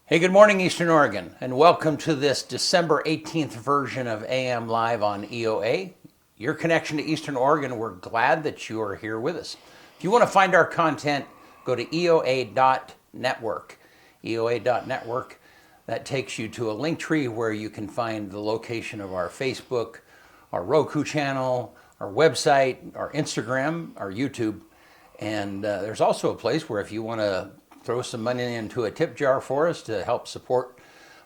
Hey, good morning, Eastern Oregon, and welcome to this December 18th version of AM Live on EOA. Your connection to Eastern Oregon, we're glad that you are here with us. If you want to find our content, go to EOA.network. EOA.network. That takes you to a link tree where you can find the location of our Facebook, our Roku channel, our website, our Instagram, our YouTube. And there's also a place where if you want to throw some money into a tip jar for us to help support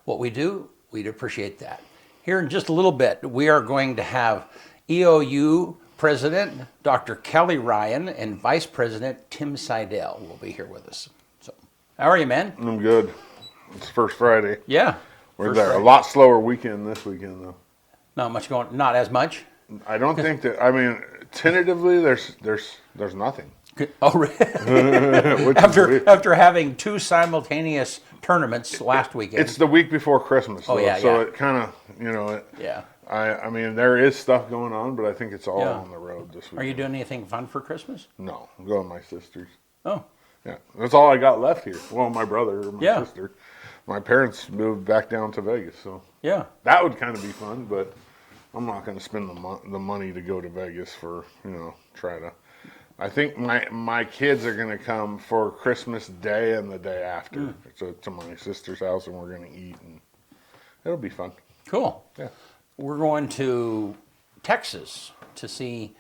what we do, we'd appreciate that. Here in just a little bit, we are going to have EOU President Dr. Kelly Ryan and Vice President Tim Seidel will be here with us. So, how are you, man? I'm good. It's first Friday. Yeah. We're there. A lot slower weekend this weekend, though. Not much going. Not as much. I don't think that. I mean, tentatively, there's nothing. Oh, really? after having two simultaneous tournaments last weekend. It's the week before Christmas, though, yeah. it kind of, Yeah. I mean, there is stuff going on, but I think it's all on the road this week. Are you doing anything fun for Christmas? No, I'm going with my sisters. Oh. Yeah, that's all I got left here. Well, my brother or my sister. My parents moved back down to Vegas, so yeah, that would kind of be fun, but I'm not going to spend the money to go to Vegas for, try to. I think my kids are going to come for Christmas Day and the day after to my sister's house, and we're going to eat, and it'll be fun. Cool. Yeah. We're going to Texas to see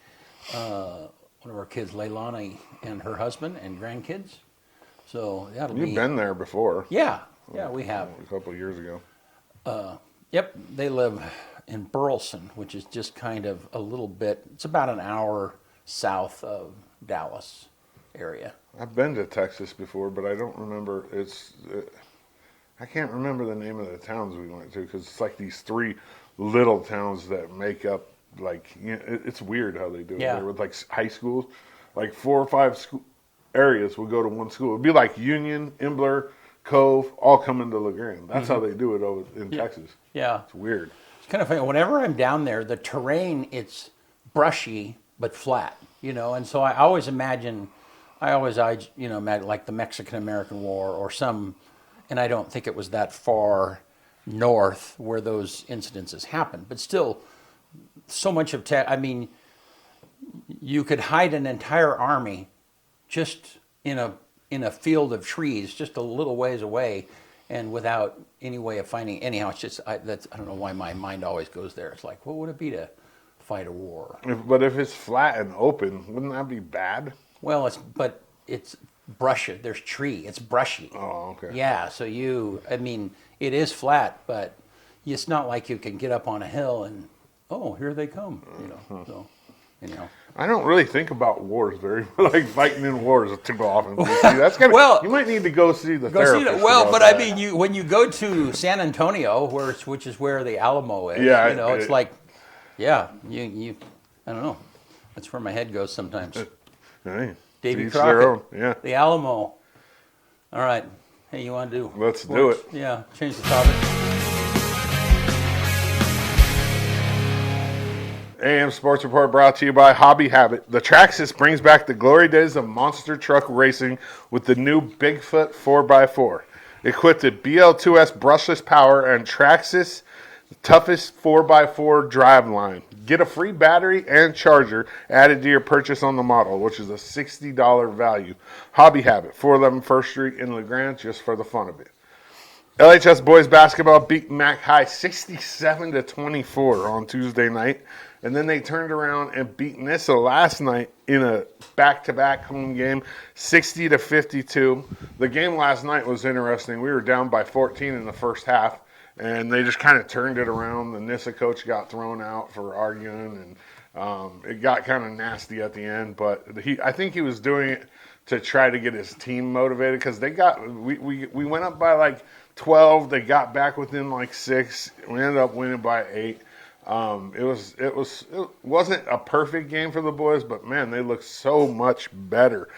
one of our kids, Leilani, and her husband and grandkids. So that'll be... You've been there before. Yeah, we have. A couple of years ago. Yep, they live in Burleson, which is just kind of a little bit, it's about an hour south of Dallas area. I've been to Texas before, but I don't remember. I can't remember the name of the towns we went to because it's like these three little towns that make up it's weird how they do it there with like high schools, like 4 or 5 areas will go to one school. It'd be like Union, Imbler, Cove, all come into LaGrande. That's how they do it over in Texas. Yeah, it's weird. It's kind of funny. Whenever I'm down there, the terrain it's brushy but flat. And so I always imagine like the Mexican-American War or some, and I don't think it was that far north where those incidences happened, but still so much of you could hide an entire army just in a field of trees just a little ways away and without any way of finding. Anyhow, it's just I don't know why my mind always goes there. It's like, what would it be to fight a war? But if it's flat and open, wouldn't that be bad? Well, it's brushy. There's tree. It's brushy. Oh, okay. Yeah, so it is flat, but it's not like you can get up on a hill and here they come. So I don't really think about wars very like fighting in wars too often. That's kind of you might need to go see the therapist. When you go to San Antonio, which is where the Alamo is, it's like. Yeah, you. I don't know. That's where my head goes sometimes. Hey, Davy Crockett. Yeah. The Alamo. All right. Hey, you want to do? Let's do it. Yeah. Change the topic. AM Sports Report brought to you by Hobby Habit. The Traxxas brings back the glory days of monster truck racing with the new Bigfoot 4x4. Equipped with BL2S brushless power and Traxxas the toughest 4x4 drive line. Get a free battery and charger added to your purchase on the model, which is a $60 value. Hobby Habit, 411 First Street in LaGrande, just for the fun of it. LHS boys basketball beat Mac High 67-24 on Tuesday night, and then they turned around and beat Nissa last night in a back-to-back home game, 60-52. The game last night was interesting. We were down by 14 in the first half. And they just kind of turned it around. The Nissa coach got thrown out for arguing, and it got kind of nasty at the end. But I think he was doing it to try to get his team motivated because we went up by like 12. They got back within like 6. We ended up winning by 8. It wasn't a perfect game for the boys, but man, they look so much better.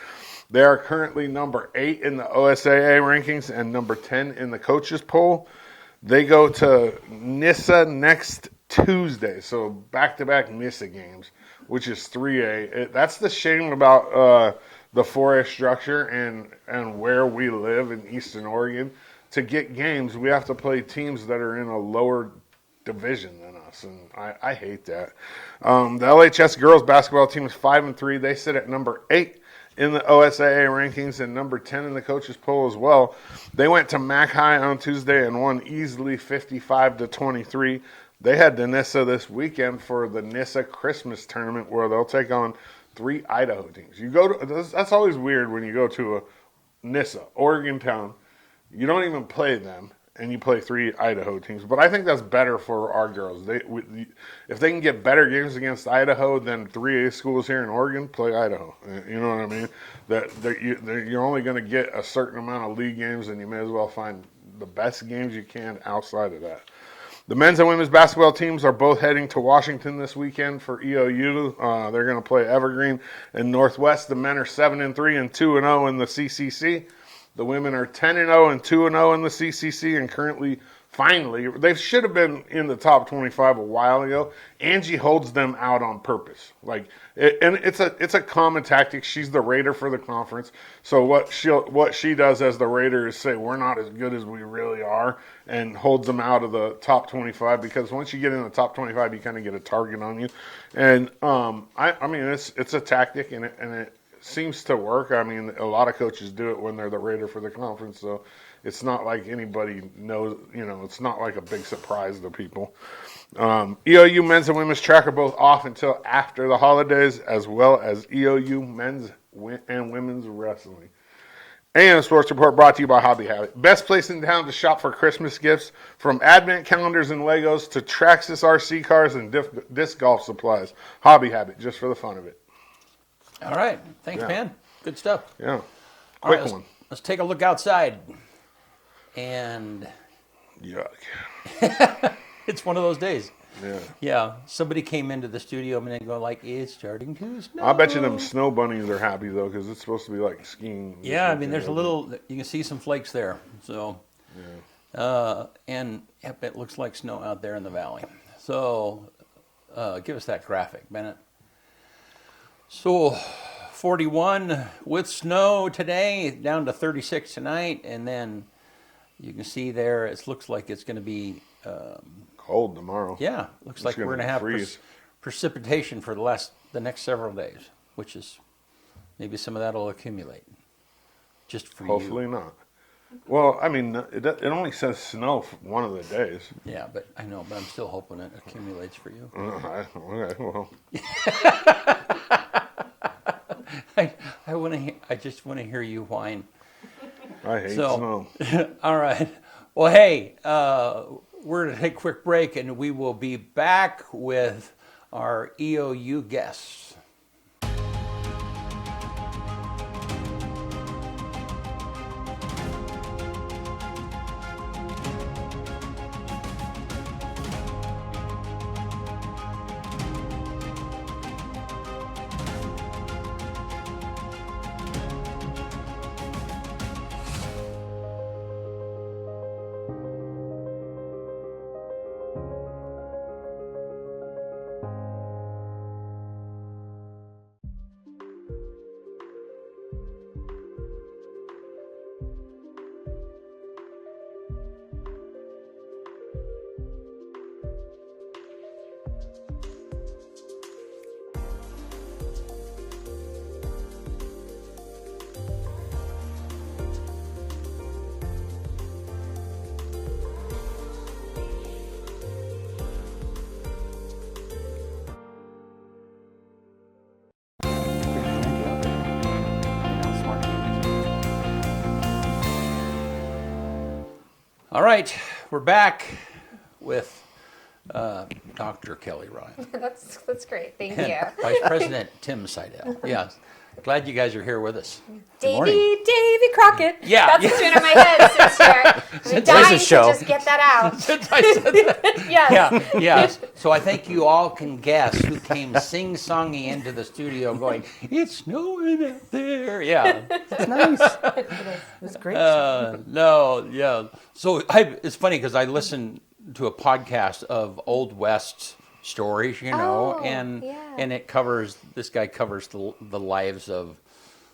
They are currently number 8 in the OSAA rankings and number 10 in the coaches poll. They go to Nissa next Tuesday, so back-to-back Nissa games, which is 3A. That's the shame about the 4A structure and where we live in Eastern Oregon. to get games, we have to play teams that are in a lower division than us, and I hate that. The LHS girls basketball team is 5-3. They sit at number 8 in the OSAA rankings and number 10 in the coaches poll as well. They went to Mac High on Tuesday and won easily 55-23. They head to Nissa this weekend for the Nissa Christmas tournament where they'll take on 3 Idaho teams. That's always weird when you go to a Nissa, Oregon town. You don't even play them, and you play 3 Idaho teams. But I think that's better for our girls. If they can get better games against Idaho than 3A schools here in Oregon, play Idaho. You know what I mean? You're only going to get a certain amount of league games, and you may as well find the best games you can outside of that. The men's and women's basketball teams are both heading to Washington this weekend for EOU. They're going to play Evergreen and Northwest. The men are 7-3 and 2-0 in the CCC. The women are 10-0 and 2-0 in the CCC, and finally, they should have been in the top 25 a while ago. Angie holds them out on purpose, and it's a common tactic. She's the raider for the conference, so what she does as the raider is say we're not as good as we really are, and holds them out of the top 25, because once you get in the top 25, you kind of get a target on you, and I mean it's a tactic, and it seems to work. I mean, a lot of coaches do it when they're the raider for the conference, so it's not like anybody knows, it's not like a big surprise to people. EOU men's and women's track are both off until after the holidays, as well as EOU men's and women's wrestling. AM Sports Report brought to you by Hobby Habit. Best place in town to shop for Christmas gifts, from advent calendars and Legos to Traxxas RC cars and disc golf supplies. Hobby Habit, just for the fun of it. All right. Thanks, man. Good stuff. Yeah. Quick one. Let's take a look outside. And yuck. It's one of those days. Yeah. Yeah. Somebody came into the studio and they go like, it's starting to snow. I bet you them snow bunnies are happy though, because it's supposed to be like skiing. Yeah, I mean, there's you can see some flakes there. So, and it looks like snow out there in the valley. So, give us that graphic, Bennett. So 41 with snow today, down to 36 tonight, and then you can see there it looks like it's going to be cold tomorrow. Yeah, looks like we're going to have precipitation for the next several days, which is maybe some of that will accumulate. Just for Hopefully not. Well, I mean, it only says snow for one of the days. Yeah, but I know, but I'm still hoping it accumulates for you. Okay, well. I just want to hear you whine. I hate snow. All right. Well, hey, we're going to take a quick break, and we will be back with our EOU guests. All right, we're back with Dr. Kelly Ryan. That's great. Thank you. Vice President Tim Seidel. Yes. Glad you guys are here with us. Davy Crockett. Yeah. That's what's been in my head since you're Since dying this show. to just get that out. Since I said that. Yes. Yeah, yes. So I think you all can guess who came sing-songy into the studio going, it's snowing out there. Yeah. It's nice. It was great. No, yeah. So it's funny because I listened to a podcast of Old West stories, Oh, and it covers, this guy covers the lives of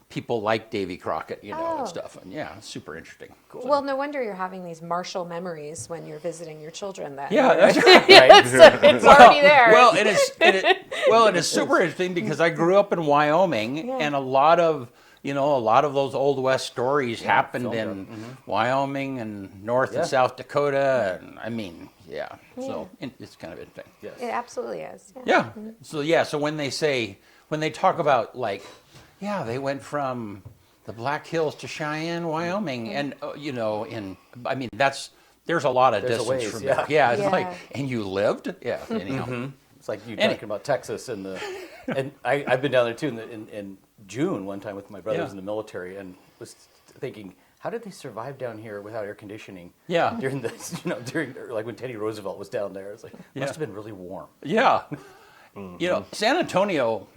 people like Davy Crockett, and Oh. stuff. And yeah, it's super interesting. So- Well, no wonder you're having these martial memories when you're visiting your children. Then yeah, that's right. it's already there. Well, it is super interesting because I grew up in Wyoming, and a lot of those Old West stories happened in Wyoming and North and South Dakota, and I mean, so it's kind of interesting. Yes. It absolutely is. Yeah. So when they talk about like, they went from the Black Hills to Cheyenne, Wyoming, and there's a lot of There's a distance ways, from yeah. there. Yeah, it's Yeah. like, and you lived? Yeah. Anyhow. It's like you And talking about Texas and I've been down there too in June one time with my brothers in the military and was thinking, how did they survive down here without air conditioning? Yeah. During this, during like when Teddy Roosevelt was down there, it's like must have been really warm. Yeah. San Antonio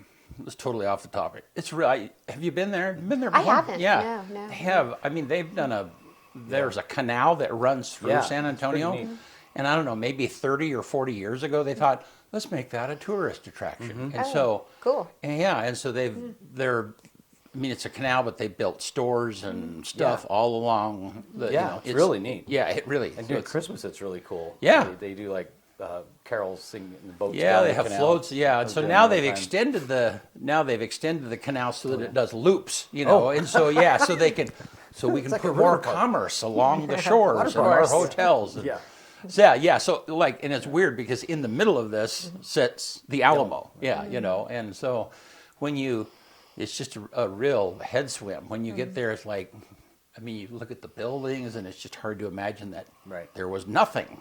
was totally off the topic. It's really. Have you been there? Been there I before? haven't. Yeah. No. They have. I mean, they've done there's a canal that runs through Yeah, San it's pretty Antonio. neat. And I don't know, maybe 30 or 40 years ago, they thought, let's make that a tourist attraction. And so, cool. and so it's a canal, but they built stores and stuff all along. It's really neat. Yeah, it really. And so during it's- Christmas, it's really cool. Yeah. They do like carols singing in the boats. Yeah, down they the have canal. floats. Yeah, I and was so doing now that they've one time. extended the canal so that it does loops. And so so we can like put a more river park. commerce along the shores and our parks. hotels. And, Yeah. So and it's weird because in the middle of this sits the Alamo. Yeah, and so it's just a real head swim. When you get there, it's like, you look at the buildings and it's just hard to imagine that there was nothing,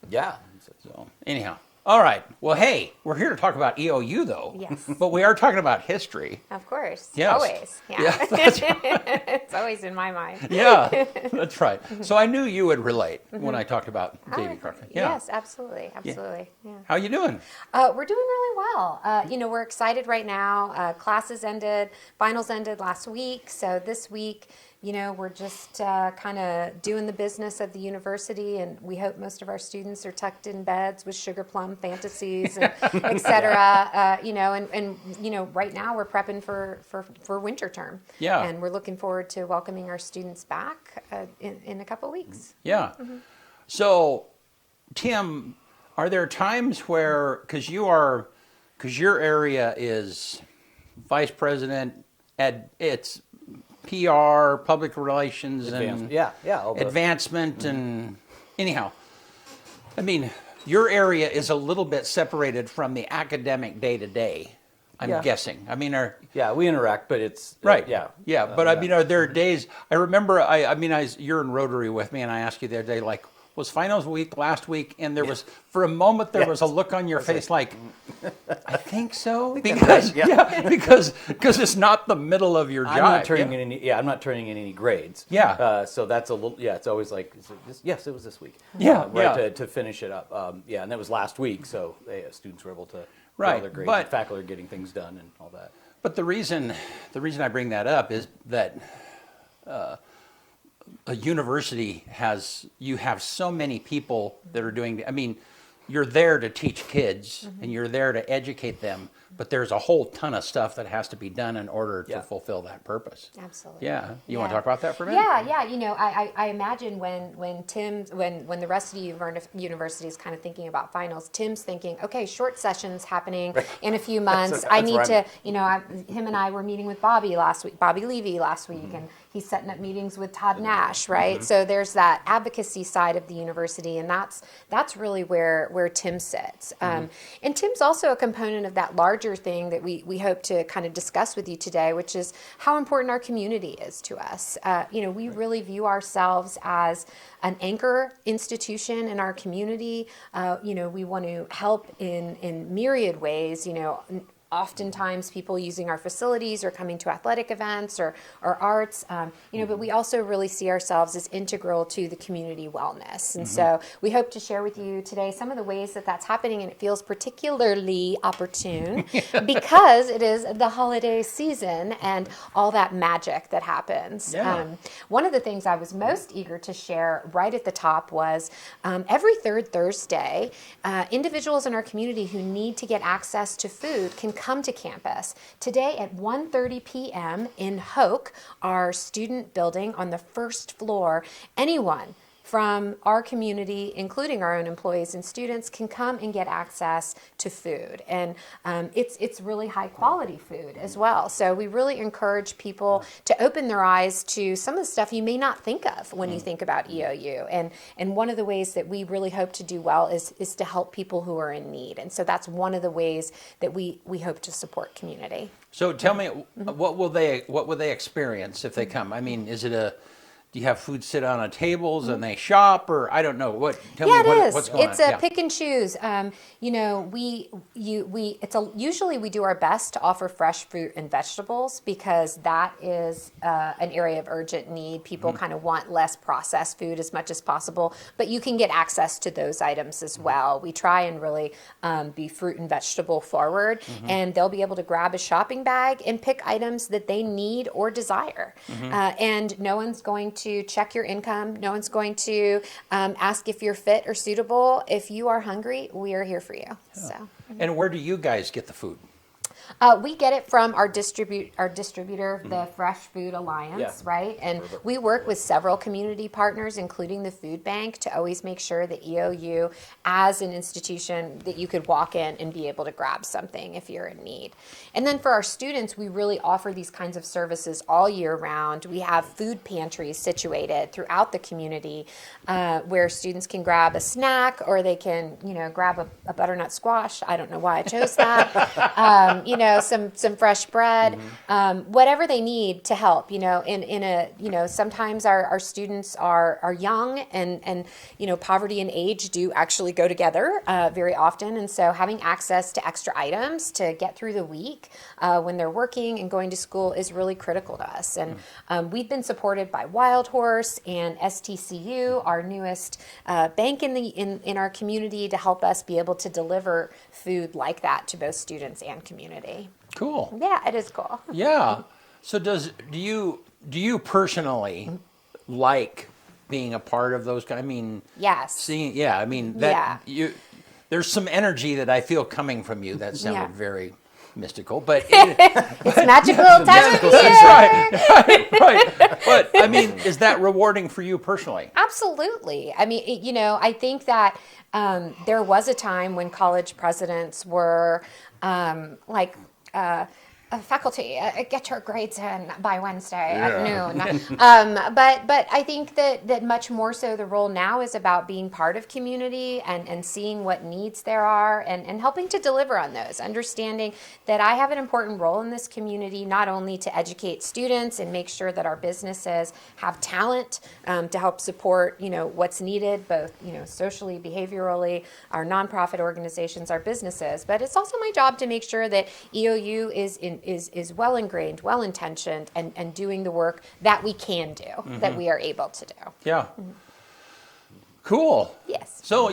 Yeah. So anyhow, all right. Well, hey, we're here to talk about EOU though. Yes. But we are talking about history. Of course. Yes. Always. Yeah. Yeah, that's right. It's always in my mind. Yeah, that's right. So I knew you would relate when I talked about Davy Crockett. Yeah. Yes, absolutely. Absolutely. Yeah. How you doing? We're doing really well. We're excited right now. Classes ended, finals ended last week. So this week, we're just kind of doing the business of the university, and we hope most of our students are tucked in beds with sugar plum fantasies, and et cetera. Right now we're prepping for winter term. Yeah. And we're looking forward to welcoming our students back in a couple weeks. Yeah. So, Tim, are there times where, because your area is vice president, it's PR, public relations, and all the- advancement, and anyhow, your area is a little bit separated from the academic day to day. I'm Yeah. guessing. Yeah, we interact, but it's Right. yeah. But are there days? I remember. You're in Rotary with me, and I asked you the other day, like, was finals week last week? And there was, for a moment, there was a look on your face, like, I think so, because because it's not the middle of your job. I'm not turning in any. Yeah, I'm not turning in any grades. Yeah. So that's a little. Yeah, it's always like. Yes, it was this week. Yeah, To finish it up. And that was last week. So students were able to. Right, All their grades. but- And faculty are getting things done and all that. But the reason I bring that up is that a university you have so many people that are doing. You're there to teach kids and you're there to educate them, but there's a whole ton of stuff that has to be done in order to fulfill that purpose. Absolutely. Yeah. You want to talk about that for a minute? Yeah. I imagine when the rest of the university is kind of thinking about finals, Tim's thinking, okay, short sessions happening in a few months. I need to, him and I were meeting with Bobby Levy last week, and he's setting up meetings with Todd Nash, right? So there's that advocacy side of the university, and that's really where Tim sits. And Tim's also a component of that larger thing that we hope to kind of discuss with you today, which is how important our community is to us. We really view ourselves as an anchor institution in our community. We want to help in myriad ways, oftentimes people using our facilities or coming to athletic events or arts, but we also really see ourselves as integral to the community wellness. And so we hope to share with you today some of the ways that that's happening, and it feels particularly opportune because it is the holiday season and all that magic that happens. Yeah. One of the things I was most eager to share right at the top was every third Thursday, individuals in our community who need to get access to food can come to campus. Today at 1:30 p.m. in Hoke, our student building on the first floor, anyone from our community, including our own employees and students, can come and get access to food. And it's really high quality food as well. So we really encourage people to open their eyes to some of the stuff you may not think of when you think about EOU. And one of the ways that we really hope to do well is to help people who are in need. And so that's one of the ways that we hope to support community. So tell me, what will they experience if they come? I mean, do you have food sit on tables and they shop, or I don't know what? Tell me what's going on. It's a pick and choose. You know, usually we do our best to offer fresh fruit and vegetables because that is an area of urgent need. People kind of want less processed food as much as possible, but you can get access to those items as well. We try and really be fruit and vegetable forward, and they'll be able to grab a shopping bag and pick items that they need or desire. And no one's going to check your income. No one's going to ask if you're fit or suitable. If you are hungry, we are here for you. So. And where do you guys get the food? We get it from our distributor, the Fresh Food Alliance, right? And we work with several community partners, including the food bank, to always make sure that EOU, as an institution, that you could walk in and be able to grab something if you're in need. And then for our students, we really offer these kinds of services all year round. We have food pantries situated throughout the community where students can grab a snack, or they can, grab a butternut squash. I don't know why I chose that. Some fresh bread, whatever they need to help, sometimes our students are young and poverty and age do actually go together very often. And so having access to extra items to get through the week when they're working and going to school is really critical to us. And we've been supported by Wild Horse and STCU, our newest bank in our community, to help us be able to deliver food like that to both students and community. Cool. Yeah, it is cool. Yeah. So do you personally like being a part of those? I mean, yes. There's some energy that I feel coming from you that sounded very mystical, but it's magical time of year. Right. But I mean, is that rewarding for you personally? Absolutely. I mean, I think that there was a time when college presidents were faculty, get your grades in by Wednesday at noon. But I think that much more so the role now is about being part of community and seeing what needs there are and helping to deliver on those, understanding that I have an important role in this community, not only to educate students and make sure that our businesses have talent to help support, what's needed, both, socially, behaviorally, our nonprofit organizations, our businesses, but it's also my job to make sure that EOU is well ingrained, well intentioned, and doing the work that we can do, that we are able to do. Yeah. Cool. Yes. So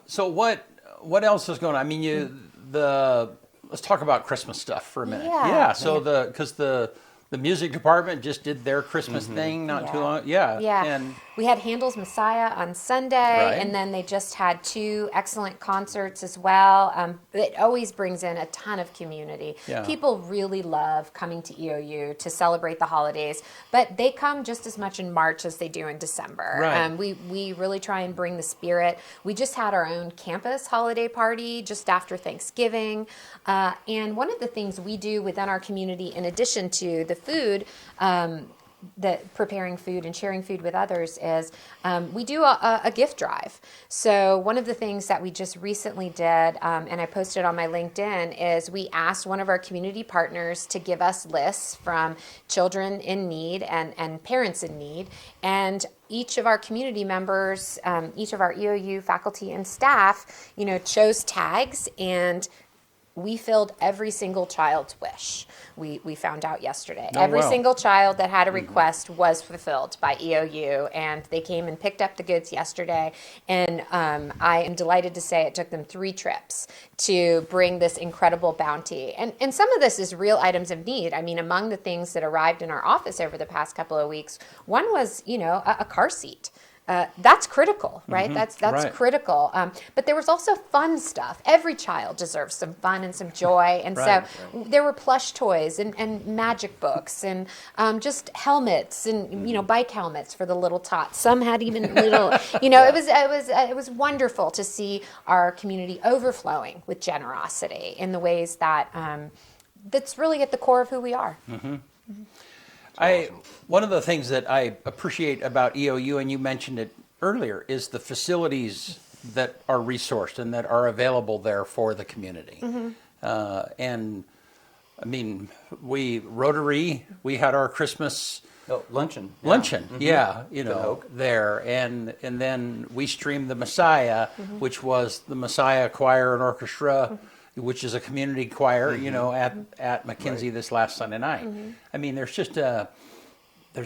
So what else is going on? I mean, let's talk about Christmas stuff for a minute. Yeah. So because the music department just did their Christmas thing not too long. Yeah. And we had Handel's Messiah on Sunday, and then they just had 2 excellent concerts as well. It always brings in a ton of community. Yeah. People really love coming to EOU to celebrate the holidays, but they come just as much in March as they do in December. Right. We really try and bring the spirit. We just had our own campus holiday party just after Thanksgiving, and one of the things we do within our community, in addition to the food, the preparing food and sharing food with others, is we do a gift drive. So one of the things that we just recently did, and I posted on my LinkedIn, is we asked one of our community partners to give us lists from children in need and parents in need. And each of our community members, each of our EOU faculty and staff, chose tags, and we filled every single child's wish. We found out yesterday. Every single child that had a request was fulfilled by EOU, and they came and picked up the goods yesterday. And I am delighted to say it took them 3 trips to bring this incredible bounty. And some of this is real items of need. I mean, among the things that arrived in our office over the past couple of weeks, one was, a car seat. that's critical, right? That's Right. critical. But there was also fun stuff. Every child deserves some fun and some joy. And Right. so there were plush toys and magic books and just helmets and bike helmets for the little tots. Some had even little. It was wonderful to see our community overflowing with generosity in the ways that that's really at the core of who we are. One of the things that I appreciate about EOU, and you mentioned it earlier, is the facilities that are resourced and that are available there for the community. And I mean, Rotary, we had our Christmas Luncheon. there, and then we streamed the Messiah, which was the Messiah Choir and Orchestra, which is a community choir, at McKinsey this last Sunday night. I mean, there's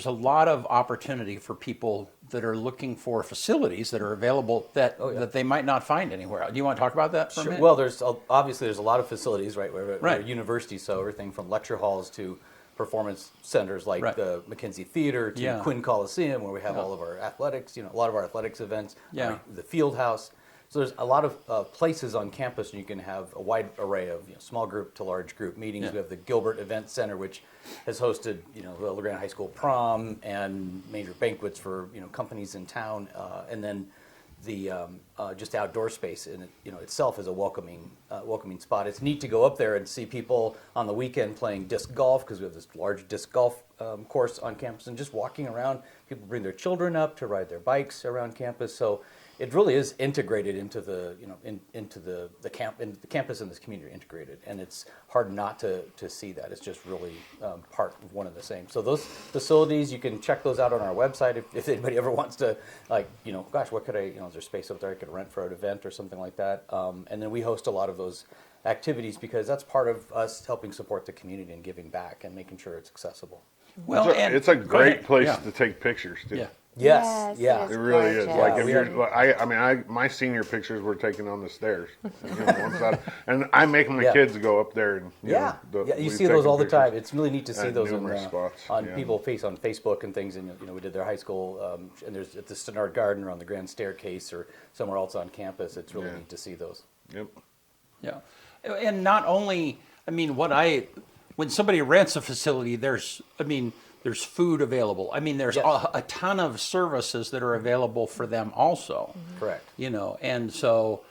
a lot of opportunity for people that are looking for facilities that are available that they might not find anywhere. Do you want to talk about that for a minute? Well, there's a lot of facilities, right? We're universities, so everything from lecture halls to performance centers like the McKinsey Theater to Quinn Coliseum, where we have all of our athletics, a lot of our athletics events, the field house. So there's a lot of places on campus, and you can have a wide array of small group to large group meetings. Yeah. We have the Gilbert Event Center, which has hosted the LaGrange High School prom and major banquets for companies in town, and then the just outdoor space in itself is a welcoming spot. It's neat to go up there and see people on the weekend playing disc golf, because we have this large disc golf course on campus, and just walking around. People bring their children up to ride their bikes around campus. So it really is integrated into the into the campus and this community are integrated, and it's hard not to see that. It's just really part of one and the same. So those facilities, you can check those out on our website if anybody ever wants to, gosh, what could I, is there space up there I could rent for an event or something like that? And then we host a lot of those activities because that's part of us helping support the community and giving back and making sure it's accessible. Well, it's a great place Yeah. to take pictures too. Yeah. Yes, yeah. It really is. Gorgeous. Like if we you're, my senior pictures were taken on the stairs, and I make my kids go up there and you see those all the time. It's really neat to see at those numerous spots. on Yeah. people on Facebook and things. And we did their high school, and there's at the Stenard Garden or on the Grand Staircase or somewhere else on campus. It's really neat to see those. Yep. Yeah, and not only, when somebody rents a facility, there's food available. There's a ton of services that are available for them also. Correct. And so,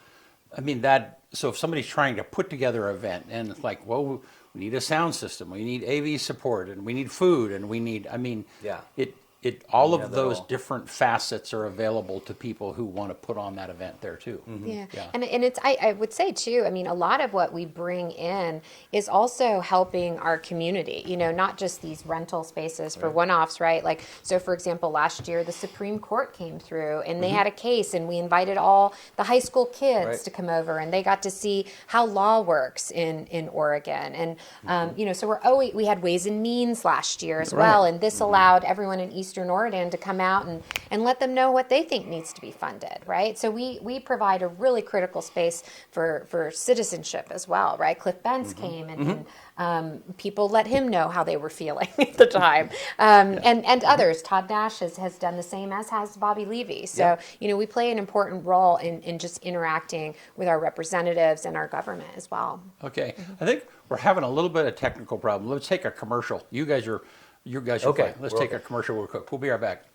so if somebody's trying to put together an event and it's like, well, we need a sound system, we need AV support, and we need food, and we need, all of those different facets are available to people who want to put on that event there too. Yeah. And it's, I would say too, a lot of what we bring in is also helping our community, not just these rental spaces for one-offs, right? Like, so for example, last year, the Supreme Court came through and they had a case, and we invited all the high school kids to come over, and they got to see how law works in Oregon. And, so we had Ways and Means last year as well. And this allowed everyone in Eastern Oregon to come out and let them know what they think needs to be funded, right? So we provide a really critical space for citizenship as well, right? Cliff Benz came and people let him know how they were feeling at the time. And others. Todd Nash has done the same, as has Bobby Levy. So, we play an important role in just interacting with our representatives and our government as well. Okay, I think we're having a little bit of technical problem. Let's take a commercial. You guys are Okay, fine. Let's we're take okay. a commercial real quick. We'll be right back.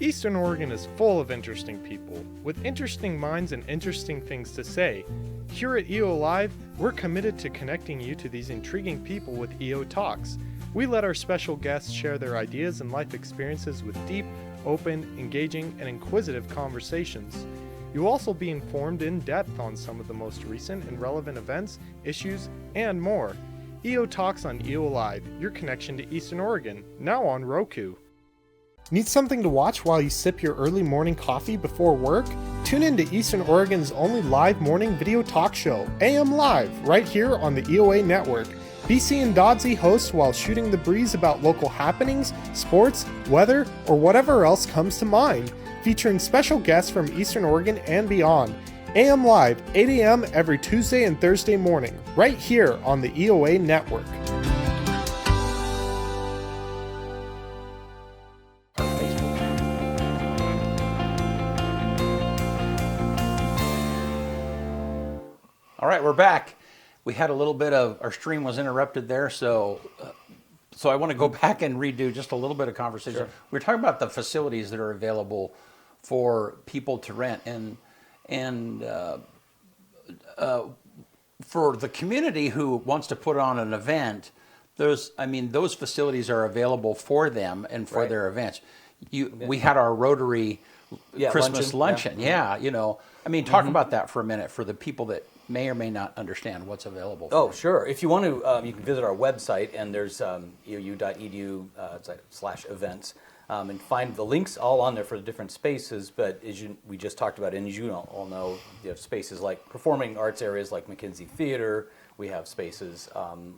Eastern Oregon is full of interesting people, with interesting minds and interesting things to say. Here at EO Live, we're committed to connecting you to these intriguing people with EO Talks. We let our special guests share their ideas and life experiences with deep, open, engaging, and inquisitive conversations. You'll also be informed in depth on some of the most recent and relevant events, issues, and more. EO Talks on EO Live, your connection to Eastern Oregon, now on Roku. Need something to watch while you sip your early morning coffee before work? Tune in to Eastern Oregon's only live morning video talk show, AM Live, right here on the EOA network. BC and Dodsey host while shooting the breeze about local happenings, sports, weather, or whatever else comes to mind, featuring special guests from Eastern Oregon and beyond. AM Live, 8 a.m. every Tuesday and Thursday morning, right here on the EOA network. All right, we're back. We had a little bit of, our stream was interrupted there, so I want to go back and redo just a little bit of conversation. Sure. We were talking about the facilities that are available for people to rent, and for the community who wants to put on an event, those facilities are available for them and for Right. their events. We had our Rotary Christmas luncheon. Yeah. Talk about that for a minute for the people that may or may not understand what's available. Oh, sure. If you want to, you can visit our website, and there's eou.edu/events, and find the links all on there for the different spaces. But we just talked about, and as you all know, you have spaces like performing arts areas like McKinsey Theater. We have spaces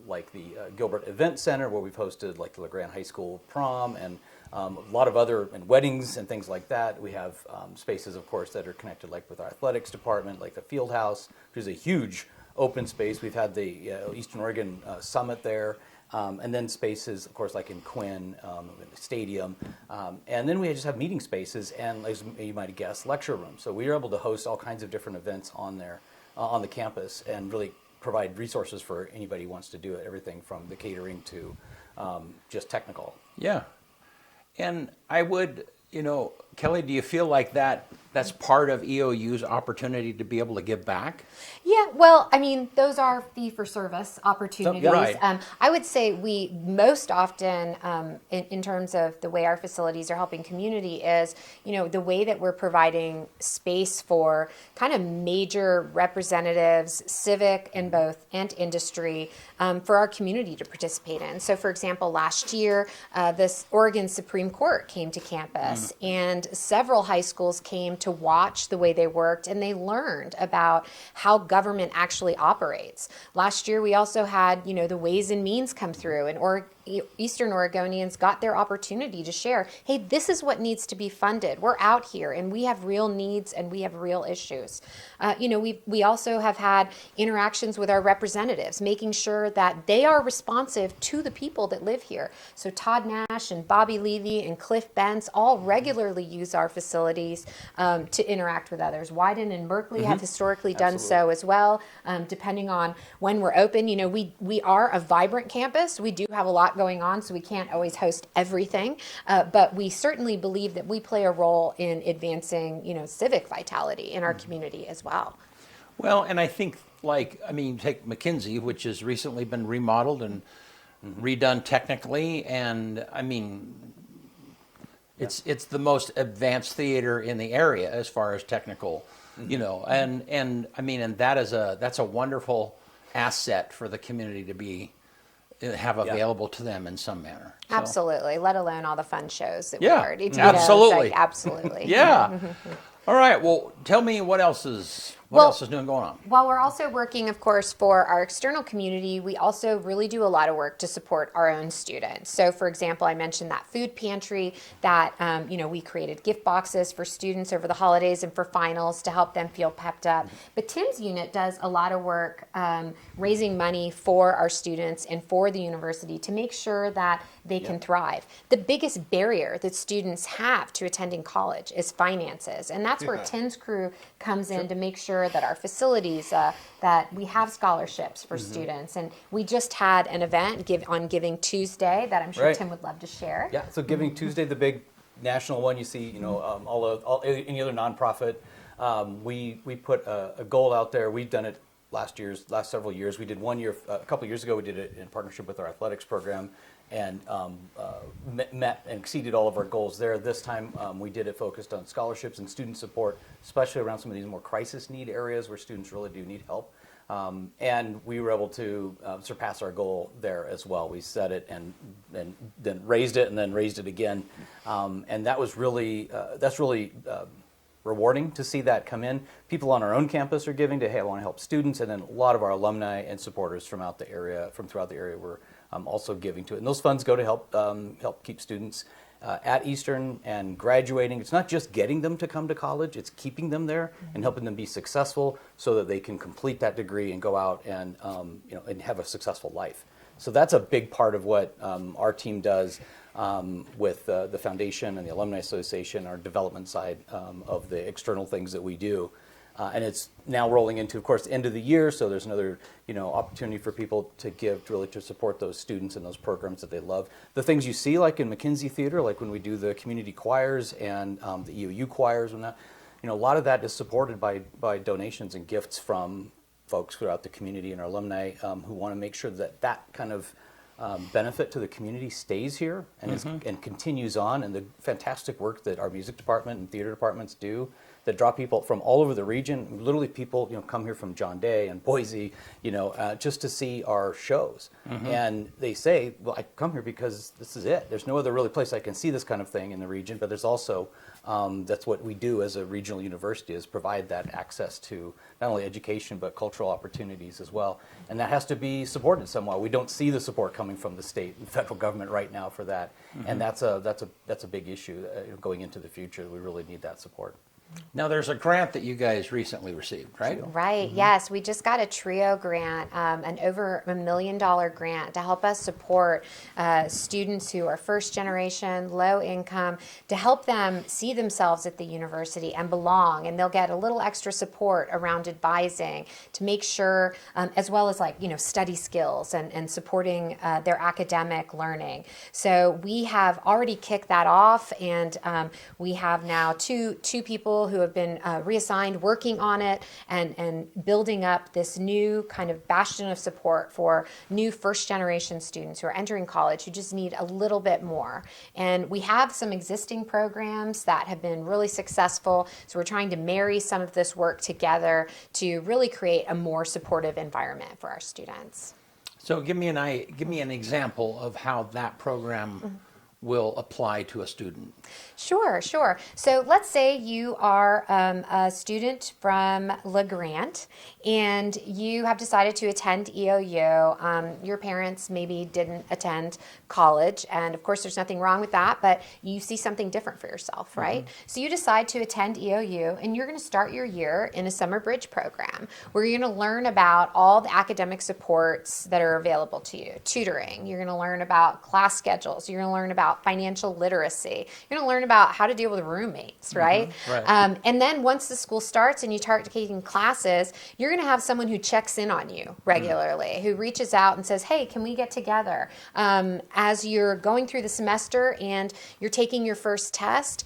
like the Gilbert Event Center, where we've hosted like the LeGrand High School prom, and a lot of other, and weddings and things like that. We have spaces, of course, that are connected like with our athletics department, like the Field House, which is a huge open space. We've had the Eastern Oregon Summit there. And then spaces, of course, like in Quinn, in the stadium. And then we just have meeting spaces and, as you might have guessed, lecture rooms. So we are able to host all kinds of different events on there, on the campus, and really provide resources for anybody who wants to do it, everything from the catering to just technical. Yeah. And I would, Kelly, do you feel like that's part of EOU's opportunity to be able to give back? Yeah, well, those are fee-for-service opportunities. Right. I would say we most often, in terms of the way our facilities are helping community, is the way that we're providing space for kind of major representatives, civic and industry, for our community to participate in. So, for example, last year, this Oregon Supreme Court came to campus, and several high schools came to watch the way they worked, and they learned about how government actually operates. Last year, we also had, the Ways and Means come through, and Eastern Oregonians got their opportunity to share, hey, this is what needs to be funded. We're out here, and we have real needs, and we have real issues. We also have had interactions with our representatives, making sure that they are responsive to the people that live here. So Todd Nash and Bobby Levy and Cliff Bentz all regularly use our facilities to interact with others. Wyden and Berkeley have historically done so as well, depending on when we're open. We are a vibrant campus. We do have a lot going on, so we can't always host everything, but we certainly believe that we play a role in advancing, civic vitality in our community as well. Well, and I think, take McKinsey, which has recently been remodeled and redone technically, and it's the most advanced theater in the area as far as technical, and that's a wonderful asset for the community to have available to them in some manner. So. Absolutely, let alone all the fun shows that Yeah, we already do. absolutely. Absolutely. Yeah. All right. Well, tell me what else is going on. While we're also working, of course, for our external community, we also really do a lot of work to support our own students. So, for example, I mentioned that food pantry that, we created gift boxes for students over the holidays and for finals to help them feel pepped up. But Tim's unit does a lot of work raising money for our students and for the university to make sure that they can thrive. The biggest barrier that students have to attending college is finances, and that's where Tim's crew comes in to make sure that our facilities, that we have scholarships for students. And we just had an event on Giving Tuesday that I'm sure Tim would love to share. Yeah, so Giving Tuesday, the big national one you see, any other nonprofit. We put a goal out there. We've done it last several years. We did one year, a couple of years ago, we did it in partnership with our athletics program, and met and exceeded all of our goals there. This time we did it focused on scholarships and student support, especially around some of these more crisis need areas where students really do need help. And we were able to surpass our goal there as well. We set it and then raised it and then raised it again. And that was really, that's really rewarding to see that come in. People on our own campus are giving to, hey, I want to help students. And then a lot of our alumni and supporters from throughout the area were also giving to it. And those funds go to help keep students at Eastern and graduating. It's not just getting them to come to college, it's keeping them there and helping them be successful so that they can complete that degree and go out and and have a successful life. So that's a big part of what our team does with the foundation and the Alumni Association, our development side of the external things that we do. And it's now rolling into, of course, the end of the year, so there's another, opportunity for people to give, really to support those students and those programs that they love. The things you see, like in McKinsey Theater, like when we do the community choirs and the EOU choirs, and that, a lot of that is supported by donations and gifts from folks throughout the community and our alumni who want to make sure that that kind of benefit to the community stays here and and continues on, and the fantastic work that our music department and theater departments do that draw people from all over the region. Literally people, come here from John Day and Boise, just to see our shows. And they say, well, I come here because this is it. There's no other really place I can see this kind of thing in the region, but there's also, that's what we do as a regional university, is provide that access to not only education, but cultural opportunities as well. And that has to be supported somehow. We don't see the support coming from the state and federal government right now for that. And that's a big issue going into the future. We really need that support. Now, there's a grant that you guys recently received, right? Right, yes. We just got a TRIO grant, an over $1 million grant to help us support students who are first generation, low income, to help them see themselves at the university and belong. And they'll get a little extra support around advising to make sure, as well as study skills and supporting their academic learning. So we have already kicked that off, and we have now two people who have been reassigned working on it and building up this new kind of bastion of support for new first generation students who are entering college who just need a little bit more. And we have some existing programs that have been really successful, so we're trying to marry some of this work together to really create a more supportive environment for our students. So give me an example of how that program will apply to a student. Sure. So let's say you are a student from LeGrant and you have decided to attend EOU. Your parents maybe didn't attend college, and of course there's nothing wrong with that, but you see something different for yourself, right? So you decide to attend EOU, and you're going to start your year in a summer bridge program where you're going to learn about all the academic supports that are available to you, tutoring. You're going to learn about class schedules. You're going to learn about financial literacy. You're going to learn about how to deal with roommates, right? Right. And then once the school starts and you start taking classes, you're going to have someone who checks in on you regularly, who reaches out and says, hey, can we get together? As you're going through the semester and you're taking your first test,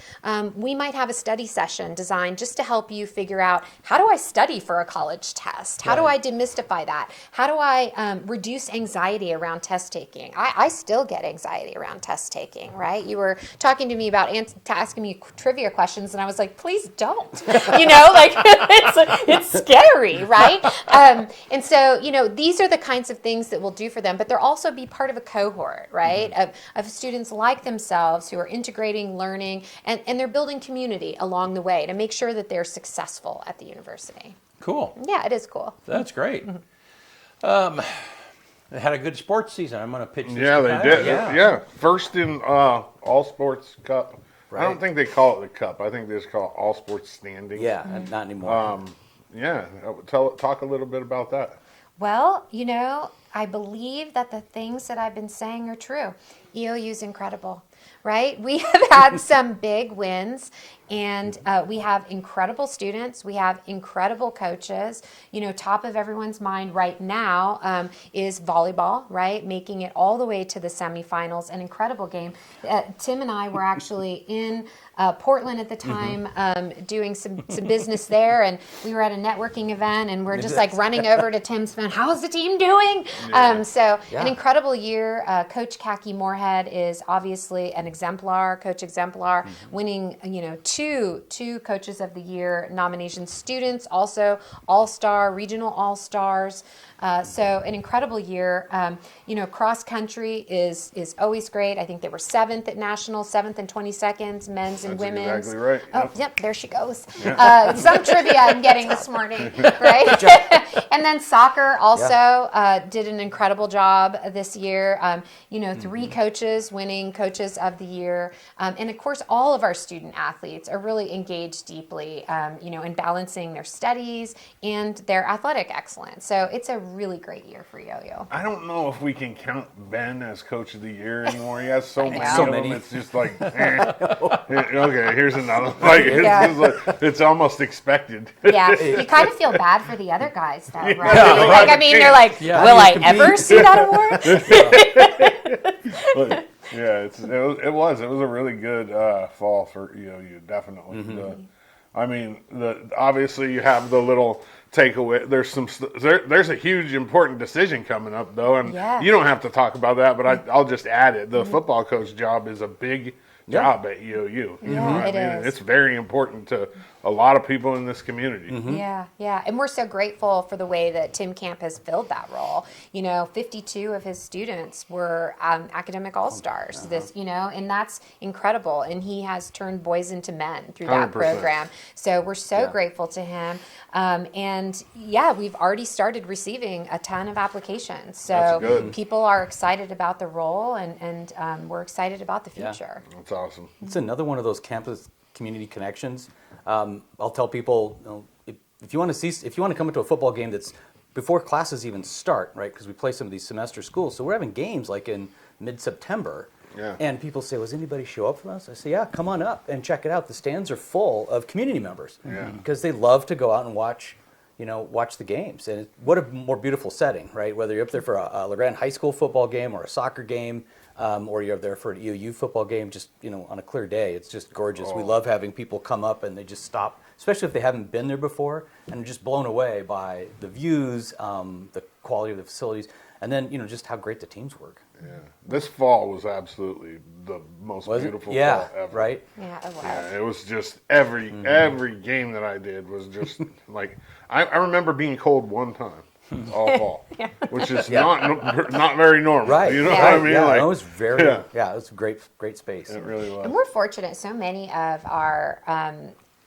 we might have a study session designed just to help you figure out, how do I study for a college test? How do I demystify that? How do I reduce anxiety around test taking? I still get anxiety around test taking, right? You were talking to me about asking me trivia questions, and I was like, please don't. It's scary, right? And so, these are the kinds of things that we'll do for them, but they'll also be part of a cohort, right? Of students like themselves who are integrating learning, and they're building community along the way to make sure that they're successful at the university. Cool. Yeah, it is cool. That's great. They had a good sports season. I'm going to pitch this. Yeah, they to did. Tyler. Yeah, first in All Sports Cup. Right. I don't think they call it the Cup. I think they just call it All Sports Standing. Yeah, not anymore. Yeah, talk a little bit about that. Well, I believe that the things that I've been saying are true. EOU's incredible, right? We have had some big wins, and we have incredible students. We have incredible coaches. You know, top of everyone's mind right now is volleyball, right? Making it all the way to the semifinals, an incredible game. Tim and I were actually in Portland at the time, doing some business there, and we were at a networking event, and we're just like running over to Tim's phone. How's the team doing? An incredible year. Coach Kaki Moorhead is obviously an exemplar, coach exemplar, winning two Coaches of the Year nominations. Students also All-Star, regional All-Stars. So an incredible year. Cross country is always great. I think they were 7th at nationals, 7th and 22nd, men's and That's women's. exactly right. Oh, yep, there she goes. Some trivia I'm getting this morning, right? And then soccer also did an incredible job this year. 3 coaches winning Coaches of the Year. And of course, all of our student athletes are really engaged deeply, in balancing their studies and their athletic excellence. So it's a really great year for Yo-Yo. I don't know if we can count Ben as Coach of the Year anymore. He has so many So of many. them. It's just like, okay, here's another. Like, it's almost expected. Yeah, you kind of feel bad for the other guys, though, right? Yeah, You're like, Yeah, will I I need to ever see that award? But, yeah, it was a really good fall for EOU, definitely. Obviously you have the little takeaway. There's a huge important decision coming up though, and you don't have to talk about that, but I'll just add it. The football coach job is a big job at EOU. It is. It's very important to a lot of people in this community. Yeah. And we're so grateful for the way that Tim Camp has filled that role. 52 of his students were academic all-stars, and that's incredible. And he has turned boys into men through that 100%. program. So we're so grateful to him. We've already started receiving a ton of applications. So That's good. people are excited about the role, and we're excited about the future. That's awesome. It's another one of those campus community connections. I'll tell people, if you want to come into a football game that's before classes even start, right? Because we play some of these semester schools, so we're having games like in mid-September. Yeah. And people say, "Was anybody show up for us?" I say, "Yeah, come on up and check it out. The stands are full of community members because they love to go out and watch the games. And what a more beautiful setting, right? Whether you're up there for a LeGrand High School football game or a soccer game, or you're up there for an EOU football game, just on a clear day, it's just gorgeous. We love having people come up and they just stop, especially if they haven't been there before, and are just blown away by the views, the quality of the facilities, and then just how great the teams work. Yeah. This fall was absolutely the most beautiful fall ever. Right? Yeah, it was. Yeah, it was just every game that I did was just like I remember being cold one time all fall, which is not very normal. Right. You know Yeah. what I mean? Yeah, Like, it was very, it was a great space. it really was. And we're fortunate. So many of our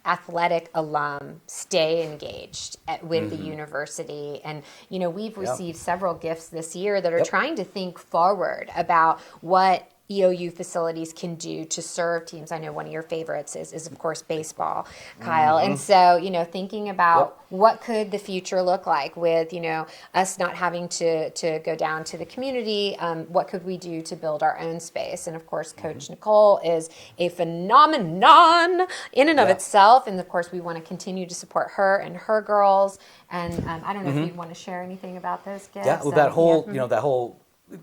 athletic alum stay engaged with the university. And, we've received several gifts this year that are trying to think forward about what EOU facilities can do to serve teams. I know one of your favorites is of course, baseball, Kyle. And so, thinking about what could the future look like with, us not having to go down to the community, what could we do to build our own space? And of course, Coach Nicole is a phenomenon in and of itself. And of course, we want to continue to support her and her girls. And I don't know if you want to share anything about those gifts. Yeah, well, that whole, that whole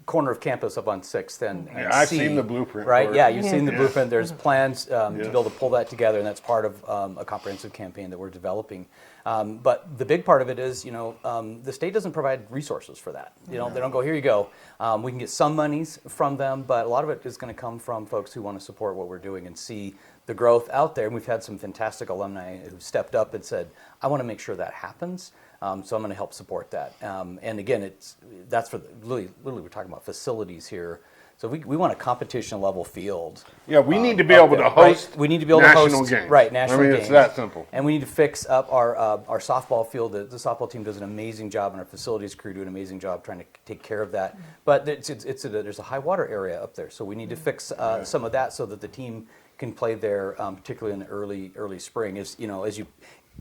corner of campus up on 6th and I've C, seen the blueprint. right? for it. Yeah, you've seen the blueprint. There's plans to be able to pull that together, and that's part of a comprehensive campaign that we're developing. But the big part of it is, the state doesn't provide resources for that. They don't go, here you go. We can get some monies from them, but a lot of it is going to come from folks who want to support what we're doing and see the growth out there. And we've had some fantastic alumni who've stepped up and said, I want to make sure that happens. So I'm going to help support that. And again, that's for literally we're talking about facilities here. So we want a competition level field. Yeah, we need to be able to host. Right? We need to be able national to host games. national games. It's that simple. And we need to fix up our softball field. The softball team does an amazing job, and our facilities crew do an amazing job trying to take care of that. But there's a high water area up there, so we need to fix some of that so that the team can play there, particularly in the early spring.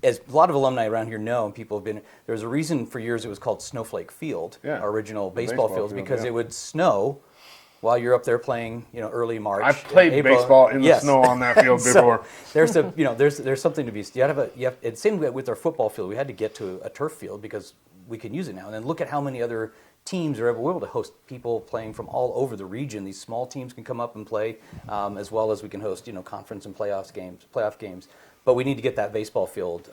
As a lot of alumni around here know, and people have been, there was a reason for years it was called Snowflake Field, our original baseball fields, because it would snow while you're up there playing, early March. I've played April. baseball in the Yes. snow on that field before. So there's something to be. It's same with our football field. We had to get to a turf field because we can use it now. And then look at how many other teams are able to host people playing from all over the region. These small teams can come up and play, as well as we can host conference and playoff games. But we need to get that baseball field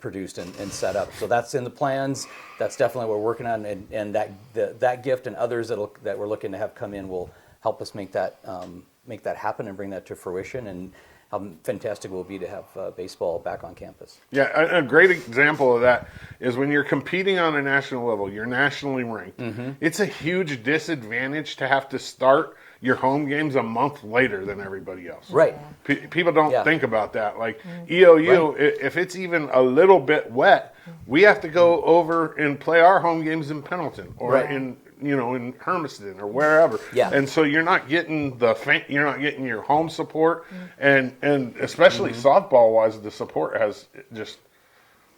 produced and set up. So that's in the plans. That's definitely what we're working on, and that gift and others that we're looking to have come in will help us make that happen and bring that to fruition. And how fantastic it will be to have baseball back on campus. Yeah, a great example of that is when you're competing on a national level, you're nationally ranked. Mm-hmm. It's a huge disadvantage to have to start your home games a month later than everybody else. Right. People don't Yeah. think about that. Like EOU, if it's even a little bit wet, we have to go over and play our home games in Pendleton or Right. in Hermiston or wherever. Yeah. And so you're not getting you're not getting your home support, and especially softball wise, the support has just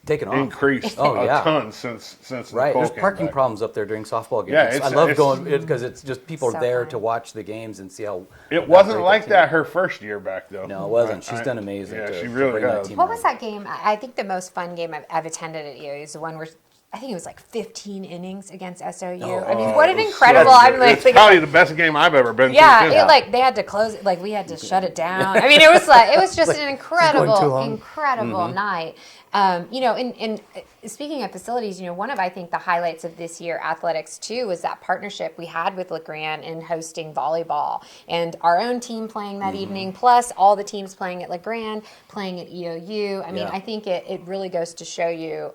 Taken off. increased Oh, a yeah. ton since Right, Nicole there's came parking back. problems up there during softball games. Yeah, I it's- love it's- going because it's just people are So there fun. to watch the games and see how. It wasn't great like team that is. her first year back though. No, it wasn't. She's done amazing. Yeah, to, she to really bring that has. team What around. was that game? I think the most fun game I've attended at EOU is the one where I think it was like 15 innings against SOU. I mean, what an It was incredible! so I'm good. like, it's probably the best game I've ever been yeah, to. it like they had to close it, like we had to shut it down. I mean, it was just an too incredible long. night. And speaking of facilities, one of I think the highlights of this year athletics too was that partnership we had with LeGrand in hosting volleyball and our own team playing that evening, plus all the teams playing at LeGrand, playing at EOU. I mean, Yeah. I think it really goes to show you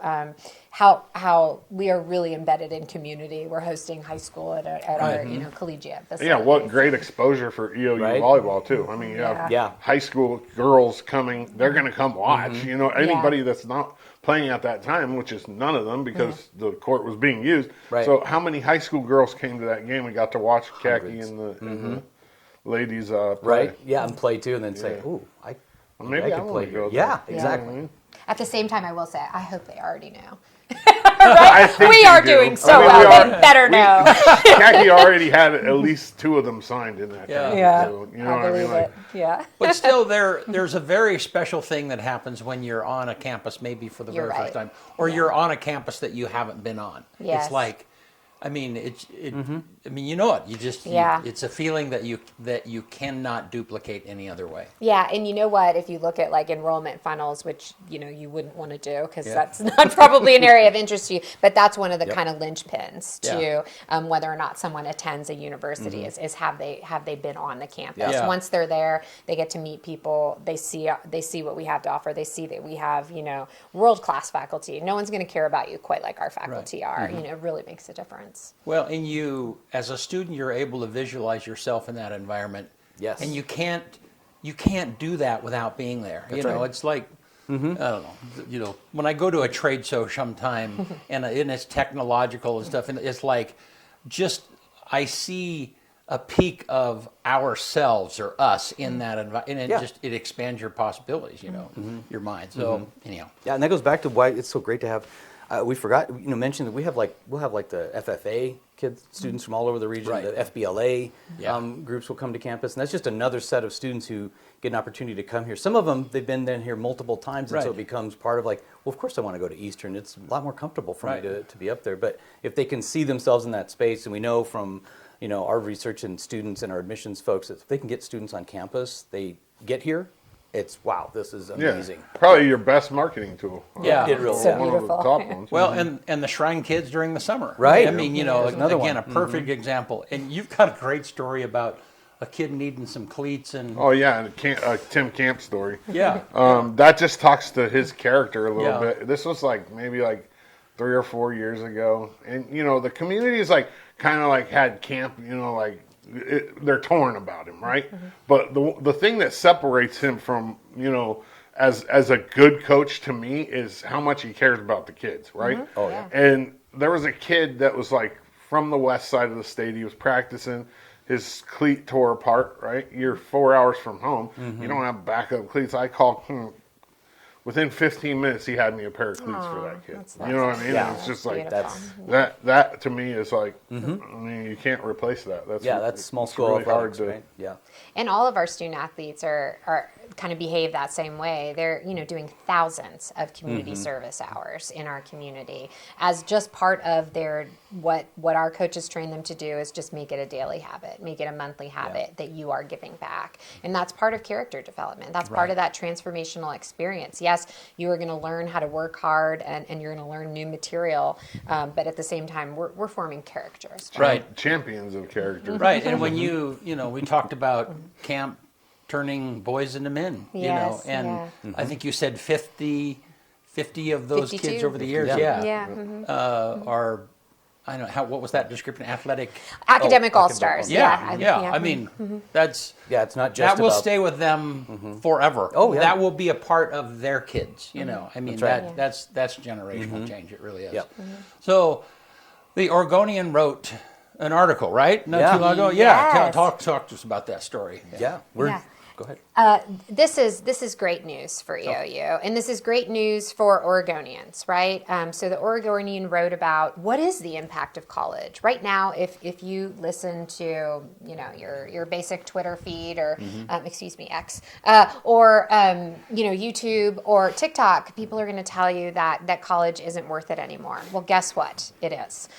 how we are really embedded in community. We're hosting high school at our collegiate facility. Yeah, what great exposure for EOU Right. volleyball too. I mean, you have Yeah. high school girls coming; they're going to come watch. Anybody that's not playing at that time, which is none of them because the court was being used. Right. So, how many high school girls came to that game and got to watch Khaki Hundreds. and the ladies play? Right? Yeah, and play too, and then say, Yeah. "Ooh, Maybe I could want play to here." go. Yeah, there. exactly. At the same time, I will say, I hope they already know. I think We they are do. doing so I mean, well. we They better know. Khaki already had at least 2 of them signed in that. Yeah. game, Yeah, so, you know I what I believe mean? Like, it. Yeah. But still, there's a very special thing that happens when you're on a campus, maybe for the You're very right. first time, or you're on a campus that you haven't been on. Yes. It's like, I mean, I mean, you know it. You just, Yeah. it's a feeling that you cannot duplicate any other way. Yeah, and you know what? If you look at like enrollment funnels, which you wouldn't want to do because that's not probably an area of interest to you, but that's one of the kind of linchpins to whether or not someone attends a university is have they been on the campus. Yeah. Once they're there, they get to meet people. They see what we have to offer. They see that we have world class faculty. No one's going to care about you quite like our faculty are. It really makes a difference. Well, and you, as a student, you're able to visualize yourself in that environment. Yes. And you can't do that without being there. right. It's like, I don't know. When I go to a trade show sometime and it's technological and stuff, and it's like, I see a peak of ourselves or us in that environment, and it expands your possibilities, your mind. So anyhow. Yeah, and that goes back to why it's so great to have. We forgot, mention that we'll have like the FFA kids, students from all over the region. Right. The FBLA Yeah. groups will come to campus, and that's just another set of students who get an opportunity to come here. Some of them they've been here multiple times, and so Right. it becomes part of like, well, of course I want to go to Eastern. It's a lot more comfortable for me to be up there. But if they can see themselves in that space, and we know from our research and students and our admissions folks that if they can get students on campus, they get here. It's wow, this is amazing. Yeah, probably your best marketing tool. Yeah. It really So is. One of the beautiful. top ones. Well, and the Shrine Kids during the summer. Right. I mean, There's another again, one. a perfect example. And you've got a great story about a kid needing some cleats and Oh yeah, and Tim Camp story. yeah. That just talks to his character a little Yeah. bit. This was maybe 3 or 4 years ago, and the community is kind of had camp. They're torn about him, right? But the thing that separates him from as a good coach to me is how much he cares about the kids, right? Oh yeah. And there was a kid that was from the west side of the state. He was practicing. His cleat tore apart, right? You're 4 hours from home. You don't have backup cleats. I call, within 15 minutes, he had me a pair of cleats for that kid. You know what I mean? Yeah. It's just like, Beautiful. that to me is like, I mean, you can't replace that. That's small it's school really hard athletics, to, right? Yeah. And all of our student athletes are kind of behave that same way. They're, doing thousands of community service hours in our community as just part of their, what our coaches train them to do is just make it a daily habit, make it a monthly habit that you are giving back. And that's part of character development. That's part of that transformational experience. Yes, you are going to learn how to work hard and you're going to learn new material. But at the same time, we're forming characters. Right. champions of character. Right, and when we talked about camp turning boys into men, Yes, and yeah. I think you said 50 of those 52. kids over the years, Yeah. are, I don't know, what was that description? Academic academic all-stars. Yeah. I mean, that's it's not just that will about, stay with them forever. Oh, yeah. That will be a part of their kids. I mean, That's right. that's generational change. It really is. Yep. So, the Oregonian wrote an article, right? Not Yeah. too long ago. Yes. Yeah, talk to us about that story. Yeah. Go ahead. This is great news for EOU, and this is great news for Oregonians, right? So the Oregonian wrote about what is the impact of college right now. If you listen to your basic Twitter feed or X, or YouTube or TikTok, people are going to tell you that college isn't worth it anymore. Well, guess what? It is.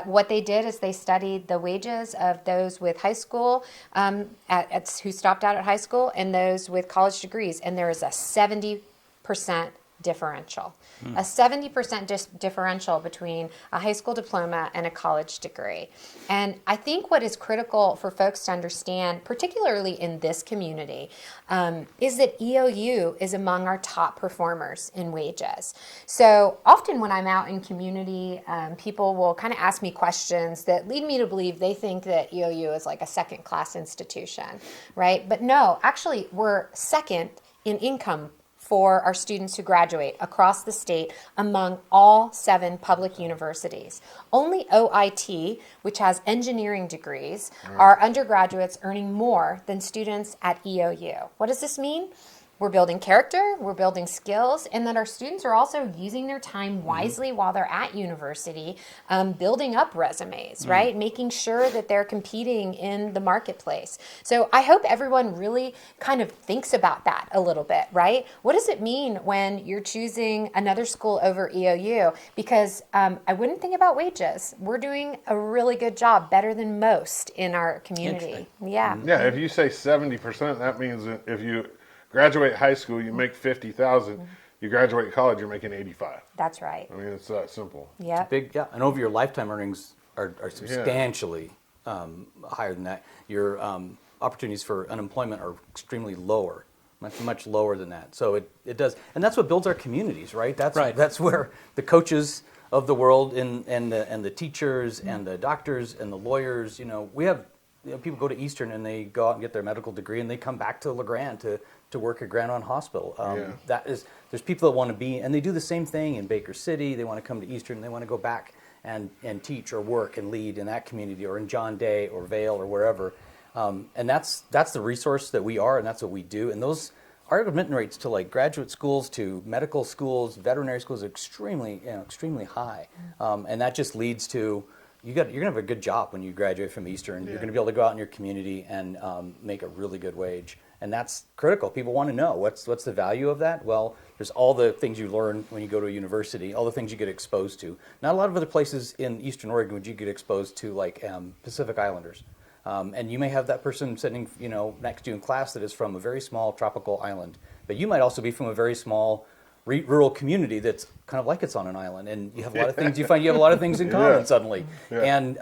What they did is they studied the wages of those with high school who stopped out at high school and those with college degrees, and there is a 70% differential. A 70% differential between a high school diploma and a college degree. And I think what is critical for folks to understand, particularly in this community, is that EOU is among our top performers in wages. So often when I'm out in community, people will kind of ask me questions that lead me to believe they think that EOU is like a second-class institution, right? But no, actually, we're second in income for our students who graduate across the state among all 7 public universities. Only OIT, which has engineering degrees, are undergraduates earning more than students at EOU. What does this mean? We're building character, we're building skills, and that our students are also using their time wisely while they're at university, building up resumes, right? Making sure that they're competing in the marketplace. So I hope everyone really kind of thinks about that a little bit, right? What does it mean when you're choosing another school over EOU? Because I wouldn't think about wages. We're doing a really good job, better than most in our community. Yeah. Yeah, if you say 70%, that means that if you graduate high school, you make 50,000. You graduate college, you're making 85. That's right. I mean, it's that simple. Yeah. And over your lifetime earnings are substantially higher than that. Your opportunities for unemployment are extremely lower, much lower than that. So it does, and that's what builds our communities, right? That's where the coaches of the world and the teachers and the doctors and the lawyers. We have people go to Eastern and they go out and get their medical degree and they come back to LeGrand to work at Grand Island Hospital. There's people that want to be, and they do the same thing in Baker City. They want to come to Eastern. They want to go back and teach or work and lead in that community or in John Day or Vale or wherever. And that's the resource that we are, and that's what we do. And those our admission rates to like graduate schools, to medical schools, veterinary schools are extremely high, and that just leads to you're gonna have a good job when you graduate from Eastern. You're gonna be able to go out in your community and make a really good wage. And that's critical. People want to know what's the value of that. Well, there's all the things you learn when you go to a university, all the things you get exposed to. Not a lot of other places in Eastern Oregon would you get exposed to like Pacific Islanders. And you may have that person sitting, next to you in class that is from a very small tropical island, but you might also be from a very small rural community that's kind of like it's on an island, and you have a lot of things. You find you have a lot of things in common suddenly, and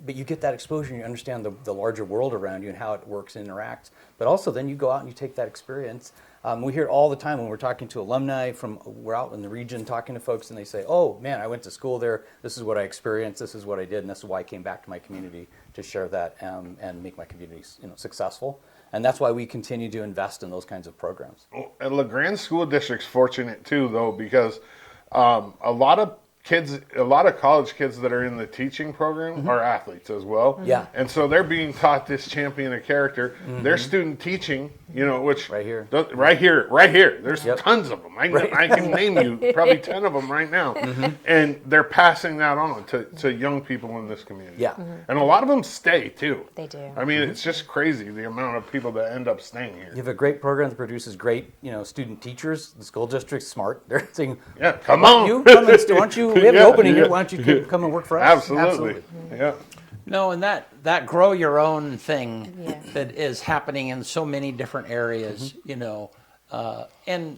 but you get that exposure, and you understand the larger world around you and how it works and interacts. But also, then you go out and you take that experience. We hear it all the time when we're talking to alumni we're out in the region talking to folks, and they say, "Oh man, I went to school there. This is what I experienced. This is what I did, and this is why I came back to my community to share that and make my communities successful." And that's why we continue to invest in those kinds of programs. And LeGrand School District's fortunate too, though, because a lot of kids, a lot of college kids that are in the teaching program are athletes as well. Yeah. And so they're being taught this champion of character. Their student teaching, which Right here. right here. There's Yep. tons of them. I can name you probably 10 of them right now. And they're passing that on to young people in this community. Yeah. And a lot of them stay too. They do. I mean, it's just crazy the amount of people that end up staying here. You have a great program that produces great, student teachers. The school district's smart. They're saying, Yeah, come on. you come and why don't you? We have an Yeah, opening yeah. here. Why don't you come and work for us? Absolutely. Yeah. No, and that grow your own thing Yeah. that is happening in so many different areas, and I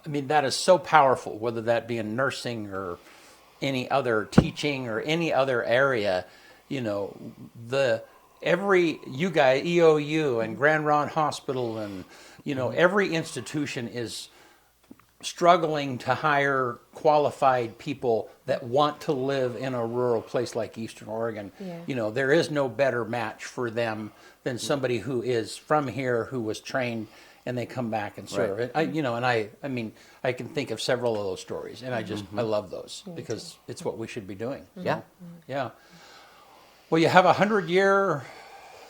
mean that is so powerful. Whether that be in nursing or any other teaching or any other area, you guys, EOU and Grand Ronde Hospital, and every institution is struggling to hire qualified people that want to live in a rural place like Eastern Oregon. Yeah. There is no better match for them than somebody who is from here, who was trained, and they come back and serve. Right. I can think of several of those stories, and I love those because it's what we should be doing. Yeah. Yeah. Well, you have a 100-year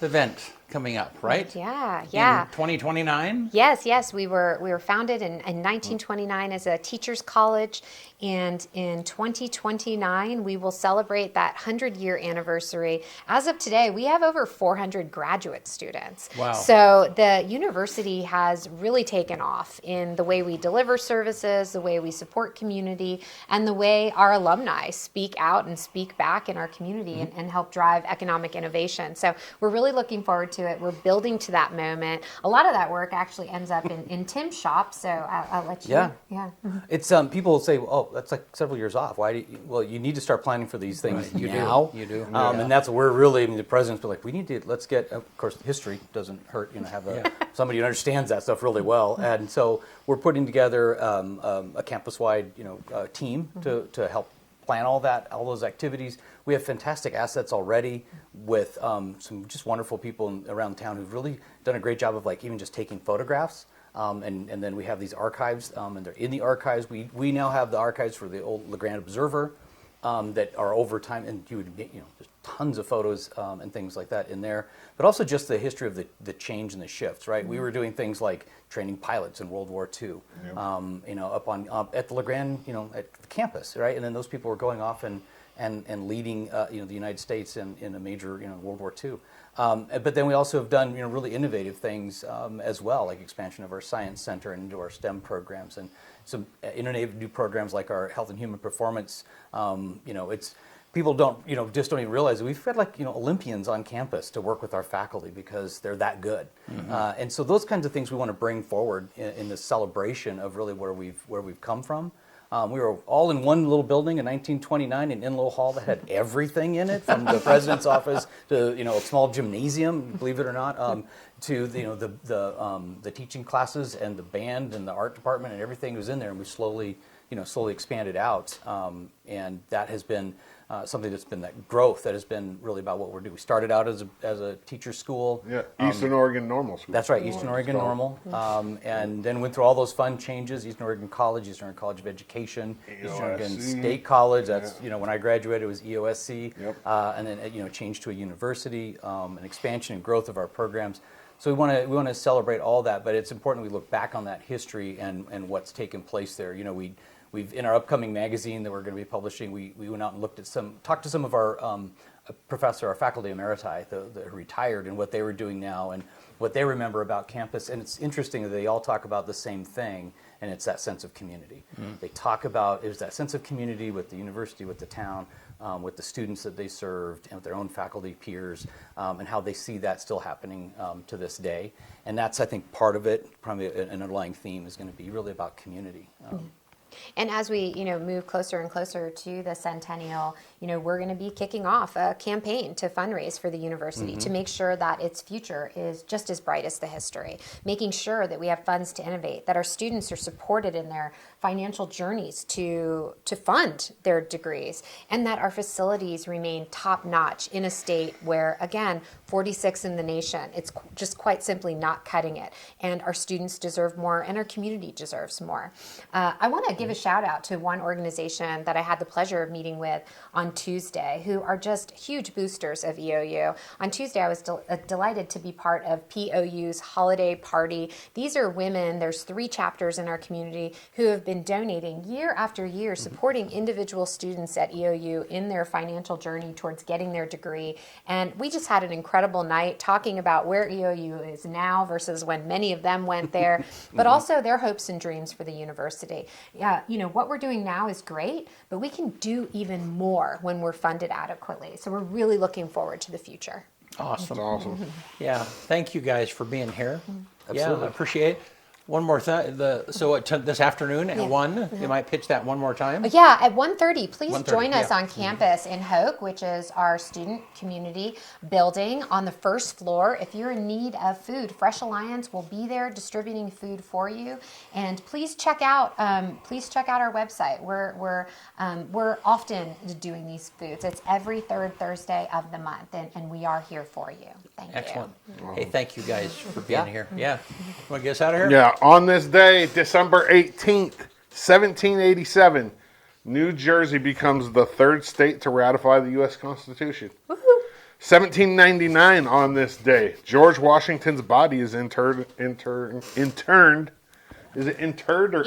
event coming up, right? Yeah. In 2029? Yes. We were founded in 1929 as a teachers college, and in 2029 we will celebrate that 100-year anniversary. As of today, we have over 400 graduate students. Wow. So the university has really taken off in the way we deliver services, the way we support community, and the way our alumni speak out and speak back in our community and help drive economic innovation. So we're really looking forward to it. We're building to that moment. A lot of that work actually ends up in Tim's shop, so I'll let you. Yeah. It's people say, "Oh, that's like several years off." Why do you? Well, you need to start planning for these things now. You do. And that's what we're really. The president's been like, we need to. Let's get. Of course, history doesn't hurt. Have somebody who understands that stuff really well, and so we're putting together a campus-wide team to help plan all those activities. We have fantastic assets already with some just wonderful people around town who've really done a great job of even just taking photographs. And then we have these archives, and they're in the archives. We now have the archives for the old LeGrand Observer that are over time, and you would get, there's tons of photos and things like that in there. But also just the history of the change and the shifts, right? We were doing things like training pilots in World War II, up at the LeGrand, at the campus, right? And then those people were going off and leading, the United States in a major, World War II. But then we also have done, really innovative things as well, like expansion of our science center and into our STEM programs, and some innovative new programs like our health and human performance. It's people don't even realize that we've had Olympians on campus to work with our faculty because they're that good. And so those kinds of things we want to bring forward in this celebration of really where we've come from. We were all in one little building in 1929, an in-law hall that had everything in it, from the president's office to a small gymnasium, believe it or not, to the teaching classes and the band and the art department, and everything was in there. And we slowly expanded out, and that has been something that's been that growth that has been really about what we're doing. We started out as a teacher school. Yeah, Eastern Oregon Normal School. That's right, Eastern Oregon Normal, and then went through all those fun changes. Eastern Oregon College, Eastern Oregon College of Education, Eastern Oregon State College. That's when I graduated, it was EOSC, and then changed to a university, an expansion and growth of our programs. So we want to celebrate all that, but it's important we look back on that history and what's taken place there. We've in our upcoming magazine that we're going to be publishing, we went out and talked to some of our our faculty emeriti, that retired, and what they were doing now and what they remember about campus. And it's interesting that they all talk about the same thing, and it's that sense of community. They talk about it was that sense of community with the university, with the town, with the students that they served, and with their own faculty peers, and how they see that still happening to this day. And that's, I think, part of it. Probably an underlying theme is going to be really about community. And as we, move closer and closer to the centennial, we're going to be kicking off a campaign to fundraise for the university to make sure that its future is just as bright as the history, making sure that we have funds to innovate, that our students are supported in their financial journeys to fund their degrees, and that our facilities remain top-notch in a state where, again, 46 in the nation, it's just quite simply not cutting it. And our students deserve more, and our community deserves more. I want to give a shout shout out to one organization that I had the pleasure of meeting with on Tuesday, who are just huge boosters of EOU. On Tuesday, I was delighted to be part of POU's holiday party. These are women, there's 3 chapters in our community who have been donating year after year, supporting individual students at EOU in their financial journey towards getting their degree. And we just had an incredible night talking about where EOU is now versus when many of them went there, but also their hopes and dreams for the university. Yeah, what we're doing now is great, but we can do even more when we're funded adequately. So we're really looking forward to the future. Awesome. That's awesome. Yeah. Thank you guys for being here. Yeah, Absolutely. I appreciate it. One more thing. So this afternoon at 1, you might pitch that one more time? Yeah, at 1:30, please 1:30, join us yeah. on campus in Hoke, which is our student community building on the first floor. If you're in need of food, Fresh Alliance will be there distributing food for you. And please check out our website. We're often doing these foods. It's every 3rd Thursday of the month, and we are here for you. Thank Excellent. you. Hey, thank you guys for being here. Yeah. Want to get us out of here? Yeah, on this day, December 18th, 1787, New Jersey becomes the 3rd state to ratify the U.S. Constitution. 1799, on this day, George Washington's body is interned. Is it interred or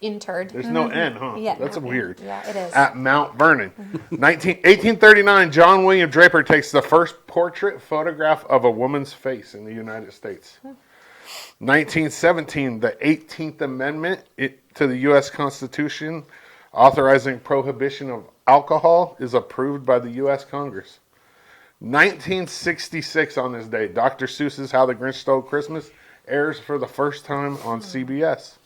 Interred. There's no N, huh? Yeah, That's no, weird. yeah, it is. At Mount Vernon. 1839, John William Draper takes the first portrait photograph of a woman's face in the United States. 1917, the 18th Amendment to the U.S. Constitution authorizing prohibition of alcohol is approved by the U.S. Congress. 1966, on this day, Dr. Seuss's How the Grinch Stole Christmas airs for the first time on CBS.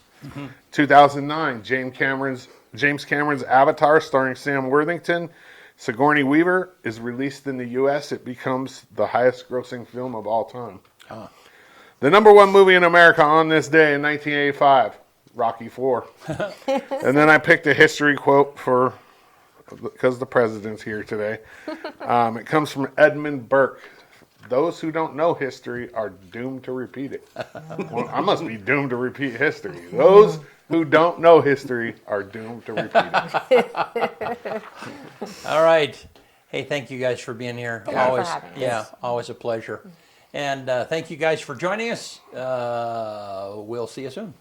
2009, James Cameron's Avatar, starring Sam Worthington, Sigourney Weaver, is released in the U.S. It becomes the highest-grossing film of all time. The number 1 movie in America on this day in 1985, Rocky IV. And then I picked a history quote because the president's here today. It comes from Edmund Burke. Those who don't know history are doomed to repeat it. Well, I must be doomed to repeat history. Those who don't know history are doomed to repeat it. All right. Hey, thank you guys for being here. Thank you for having us. Yeah, always a pleasure. And thank you guys for joining us. We'll see you soon.